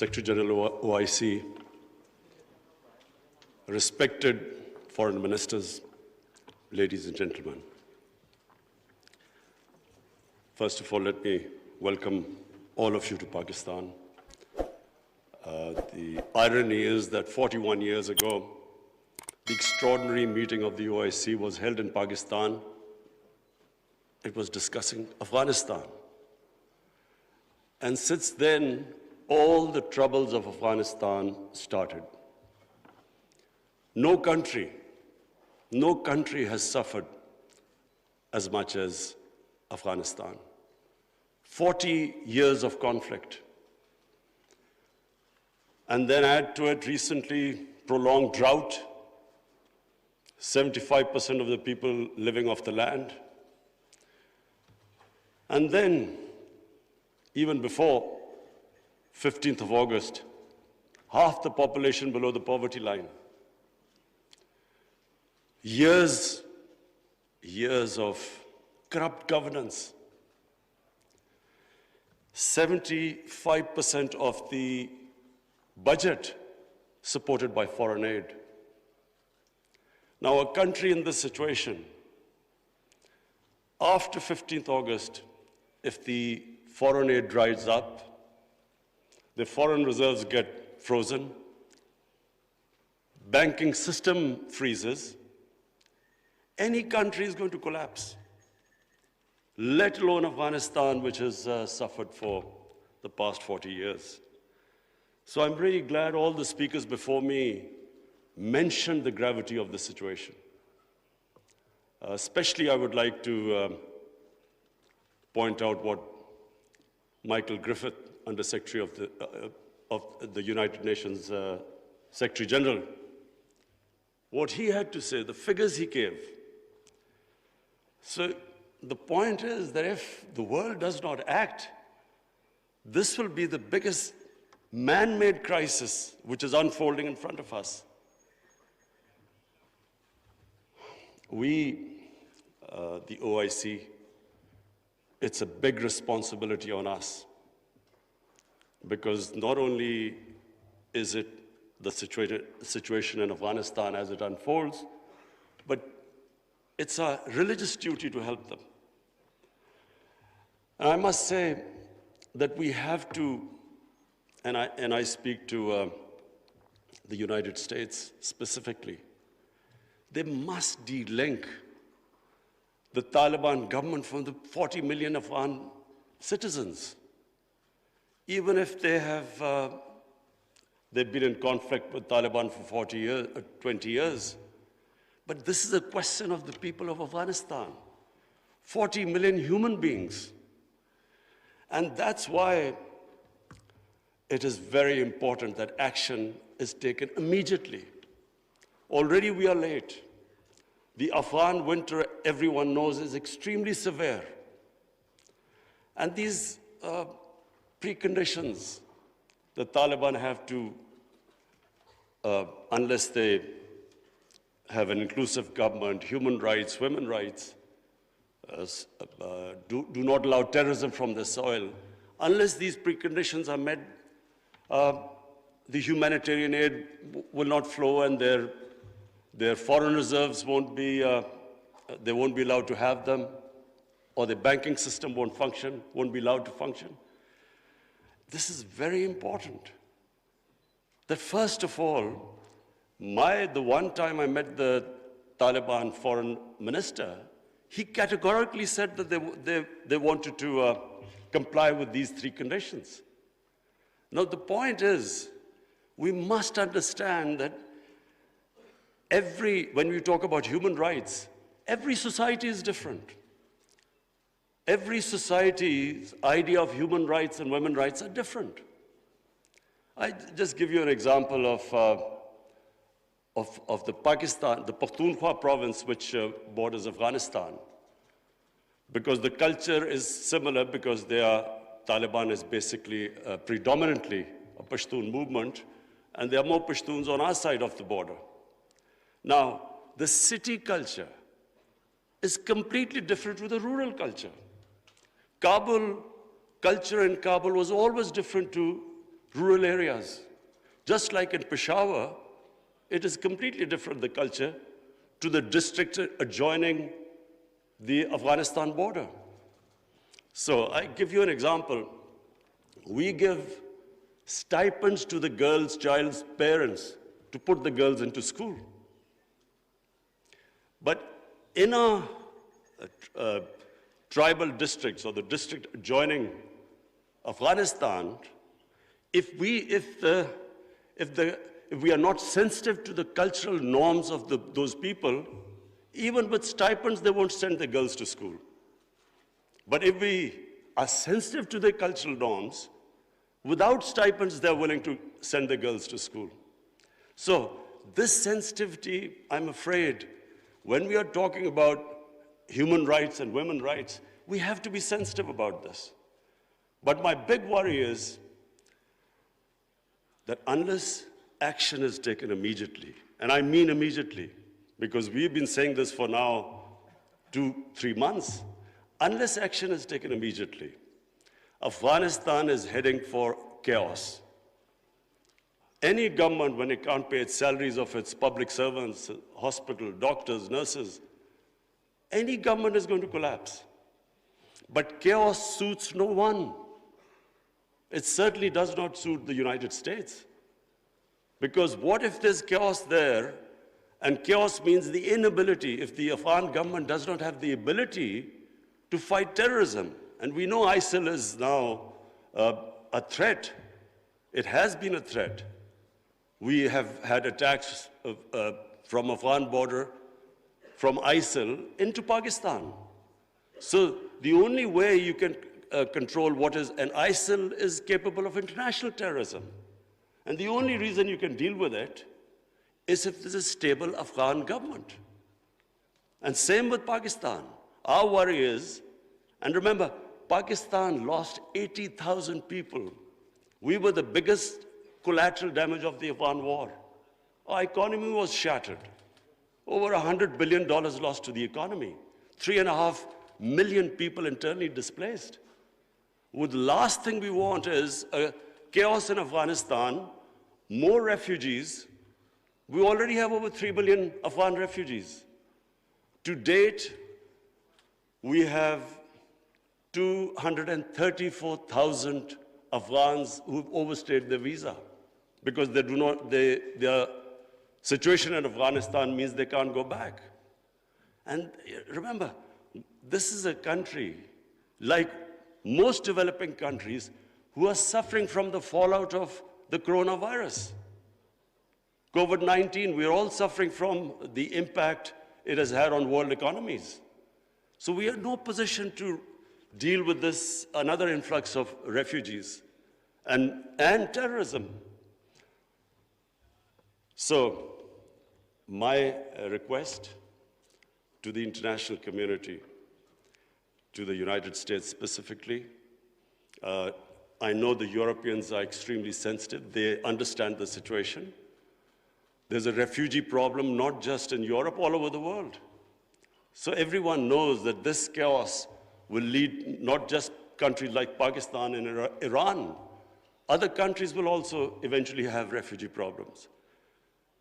Secretary General of OIC, respected foreign ministers, ladies and gentlemen. First of all, let me welcome all of you to Pakistan. The irony is that 41 years ago, the extraordinary meeting of the OIC was held in Pakistan. It was discussing Afghanistan. And since then, all the troubles of Afghanistan started. No country has suffered as much as Afghanistan. 40 years of conflict. And then add to it recently prolonged drought, 75% of the people living off the land. And then, even before 15th of August, half the population below the poverty line. Years of corrupt governance. 75% of the budget supported by foreign aid. Now, a country in this situation, after 15th August, if the foreign aid dries up, the foreign reserves get frozen, banking system freezes, any country is going to collapse, let alone Afghanistan, which has suffered for the past 40 years. So I'm really glad all the speakers before me mentioned the gravity of the situation. Especially, I would like to point out what Michael Griffith, Under Secretary of the United Nations Secretary General, what he had to say, the figures he gave. So the point is that if the world does not act, this will be the biggest man-made crisis which is unfolding in front of us. We, the OIC, it's a big responsibility on us, because not only is it the situation in Afghanistan as it unfolds, but it's a religious duty to help them. And I must say that we have to, and I speak to the United States specifically, they must de-link the Taliban government from the 40 million Afghan citizens. Even if they have, they've been in conflict with Taliban for 40 years, 20 years. But this is a question of the people of Afghanistan. 40 million human beings. And that's why it is very important that action is taken immediately. Already we are late. The Afghan winter, everyone knows, is extremely severe. And these preconditions the Taliban have to, unless they have an inclusive government, human rights, women's rights, do not allow terrorism from the soil. Unless these preconditions are met, the humanitarian aid will not flow, and their foreign reserves won't be, they won't be allowed to have them, or the banking system won't function, won't be allowed to function. This is very important. That first of all, the one time I met the Taliban foreign minister, he categorically said that they wanted to comply with these three conditions. Now, the point is, we must understand that when we talk about human rights, every society is different. Every society's idea of human rights and women's rights are different. I just give you an example of the Pakhtunkhwa province, which borders Afghanistan, because the culture is similar, because Taliban is basically predominantly a Pashtun movement, and there are more Pashtuns on our side of the border. Now, the city culture is completely different with the rural culture. Culture in Kabul was always different to rural areas. Just like in Peshawar, it is completely different, the culture, to the district adjoining the Afghanistan border. So I give you an example. We give stipends to the child's parents to put the girls into school. But in our tribal districts or the district adjoining Afghanistan, if we are not sensitive to the cultural norms of those people, even with stipends, they won't send their girls to school. But if we are sensitive to their cultural norms, without stipends, they're willing to send their girls to school. So this sensitivity, I'm afraid, when we are talking about human rights and women's rights, we have to be sensitive about this. But my big worry is that unless action is taken immediately, and I mean immediately, because we've been saying this for now 2-3 months, unless action is taken immediately, Afghanistan is heading for chaos. Any government, when it can't pay its salaries of its public servants, hospital, doctors, nurses, any government is going to collapse. But chaos suits no one. It certainly does not suit the United States. Because what if there's chaos there, and chaos means the inability, if the Afghan government does not have the ability to fight terrorism. And we know ISIL is now a threat. It has been a threat. We have had attacks from Afghan border, from ISIL into Pakistan. So the only way you can control what is, and ISIL is capable of international terrorism. And the only reason you can deal with it is if there's a stable Afghan government. And same with Pakistan. Our worry is, and remember, Pakistan lost 80,000 people. We were the biggest collateral damage of the Afghan war. Our economy was shattered. Over $100 billion lost to the economy. 3.5 million people internally displaced. Well, the last thing we want is chaos in Afghanistan, more refugees. We already have over 3 billion Afghan refugees. To date, we have 234,000 Afghans who've overstayed their visa because their situation in Afghanistan means they can't go back. And remember, this is a country, like most developing countries, who are suffering from the fallout of the coronavirus. COVID-19, we're all suffering from the impact it has had on world economies. So we are in no position to deal with this, another influx of refugees and terrorism. So my request to the international community, to the United States specifically, I know the Europeans are extremely sensitive. They understand the situation. There's a refugee problem not just in Europe, all over the world. So everyone knows that this chaos will lead not just countries like Pakistan and Iran. Other countries will also eventually have refugee problems.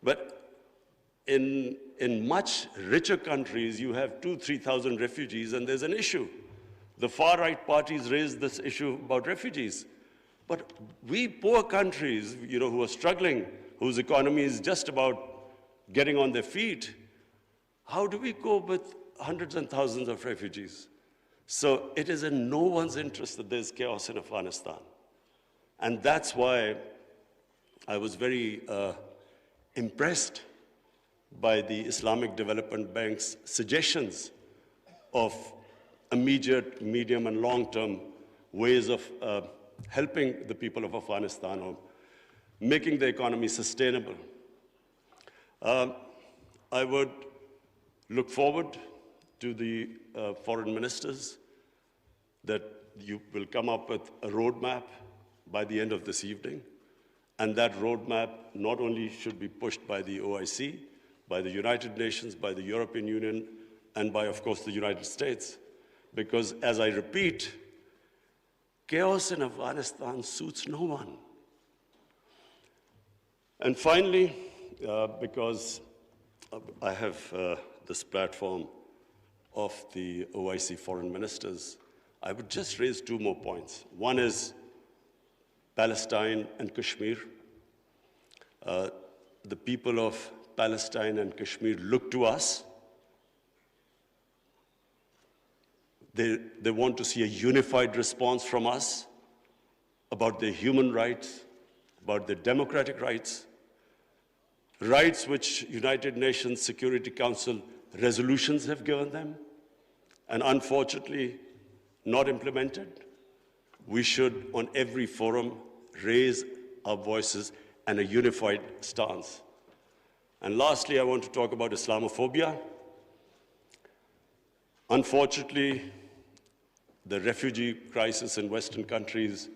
But in much richer countries, you have 2,000-3,000 refugees, and there's an issue. The far-right parties raise this issue about refugees. But we poor countries, who are struggling, whose economy is just about getting on their feet, how do we cope with hundreds and thousands of refugees? So it is in no one's interest that there's chaos in Afghanistan. And that's why I was very impressed by the Islamic Development Bank's suggestions of immediate, medium, and long-term ways of helping the people of Afghanistan or making the economy sustainable. I would look forward to the foreign ministers that you will come up with a roadmap by the end of this evening. And that roadmap not only should be pushed by the OIC, by the United Nations, by the European Union, and by, of course, the United States. Because, as I repeat, chaos in Afghanistan suits no one. And finally, because I have this platform of the OIC foreign ministers, I would just raise two more points. One is Palestine and Kashmir. The people of Palestine and Kashmir look to us. They want to see a unified response from us about their human rights, about their democratic rights, rights which United Nations Security Council resolutions have given them, and unfortunately not implemented. We should, on every forum, raise our voices and a unified stance. And lastly, I want to talk about Islamophobia. Unfortunately, the refugee crisis in Western countries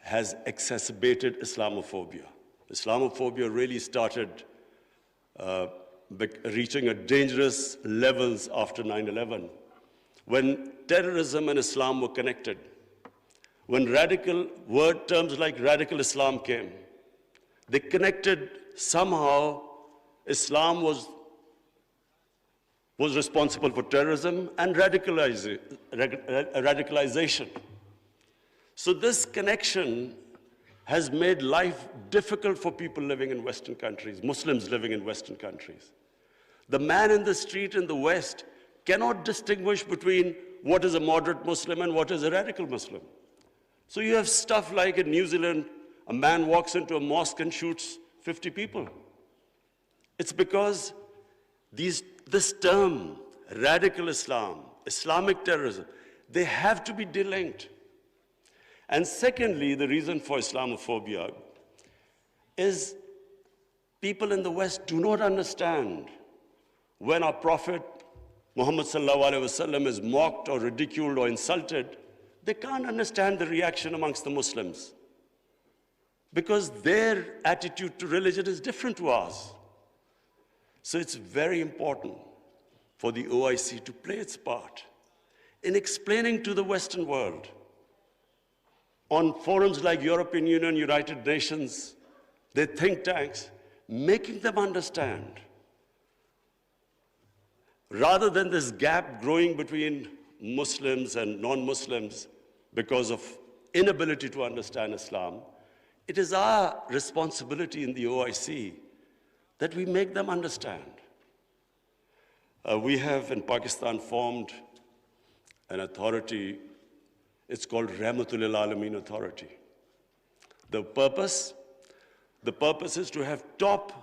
has exacerbated Islamophobia. Islamophobia really started reaching a dangerous levels after 9/11, when terrorism and Islam were connected, when terms like radical Islam came. They connected somehow. Islam was responsible for terrorism and radicalization. So this connection has made life difficult for people living in Western countries, Muslims living in Western countries. The man in the street in the West cannot distinguish between what is a moderate Muslim and what is a radical Muslim. So you have stuff like in New Zealand, a man walks into a mosque and shoots 50 people. It's because this term, radical Islam, Islamic terrorism, they have to be delinked. And secondly, the reason for Islamophobia is people in the West do not understand when our Prophet Muhammad sallallahu alaihi wasallam is mocked or ridiculed or insulted. They can't understand the reaction amongst the Muslims because their attitude to religion is different to ours. So it's very important for the OIC to play its part in explaining to the Western world on forums like European Union, United Nations, their think tanks, making them understand, rather than this gap growing between Muslims and non-Muslims because of inability to understand Islam. It is our responsibility in the OIC that we make them understand. We have in Pakistan formed an authority. It's called Rahmatul Lil Alameen Authority. The purpose is to have top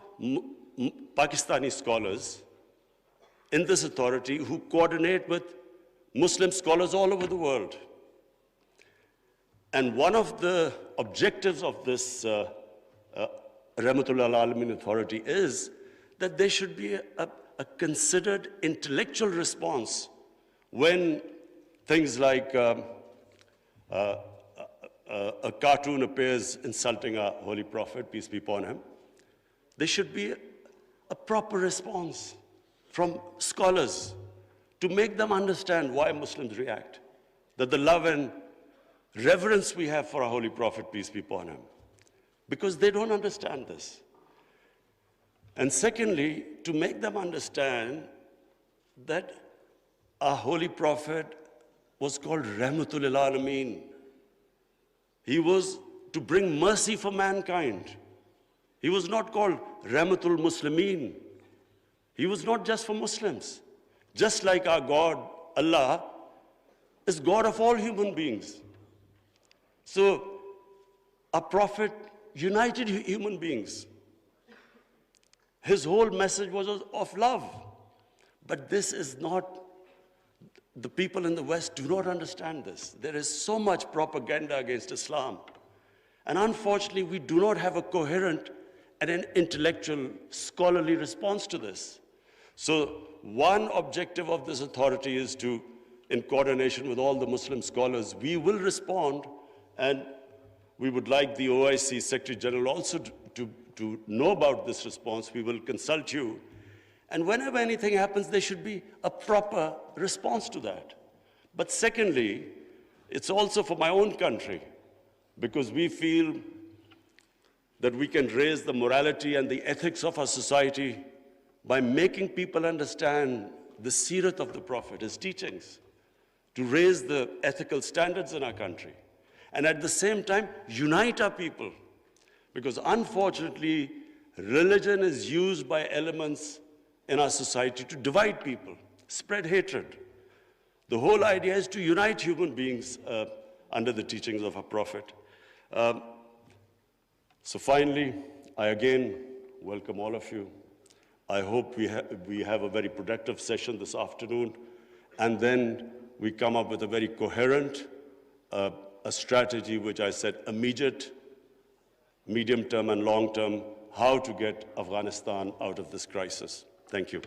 Pakistani scholars in this authority who coordinate with Muslim scholars all over the world. And one of the objectives of this Rahmatul Lil Alameen Authority is that there should be a considered intellectual response when things like a cartoon appears insulting our Holy Prophet, peace be upon him. There should be a proper response from scholars to make them understand why Muslims react, that the love and reverence we have for our Holy Prophet, peace be upon him, because they don't understand this. And secondly, to make them understand that our Holy Prophet was called Rahmatul Lil Alameen. He was to bring mercy for mankind. He was not called Rahmatul Muslimeen. He was not just for Muslims. Just like our God, Allah, is God of all human beings. So our Prophet united human beings. His whole message was of love. But this is not, the people in the West do not understand this. There is so much propaganda against Islam. And unfortunately, we do not have a coherent and an intellectual, scholarly response to this. So one objective of this authority is to, in coordination with all the Muslim scholars, we will respond, and we would like the OIC Secretary General also to know about this response. We will consult you. And whenever anything happens, there should be a proper response to that. But secondly, it's also for my own country, because we feel that we can raise the morality and the ethics of our society by making people understand the seerat of the Prophet, his teachings, to raise the ethical standards in our country, and at the same time, unite our people. Because unfortunately, religion is used by elements in our society to divide people, spread hatred. The whole idea is to unite human beings under the teachings of our Prophet. So finally, I again welcome all of you. I hope we have a very productive session this afternoon, and then we come up with a very coherent a strategy, which I said immediate, medium-term, and long-term, how to get Afghanistan out of this crisis. Thank you.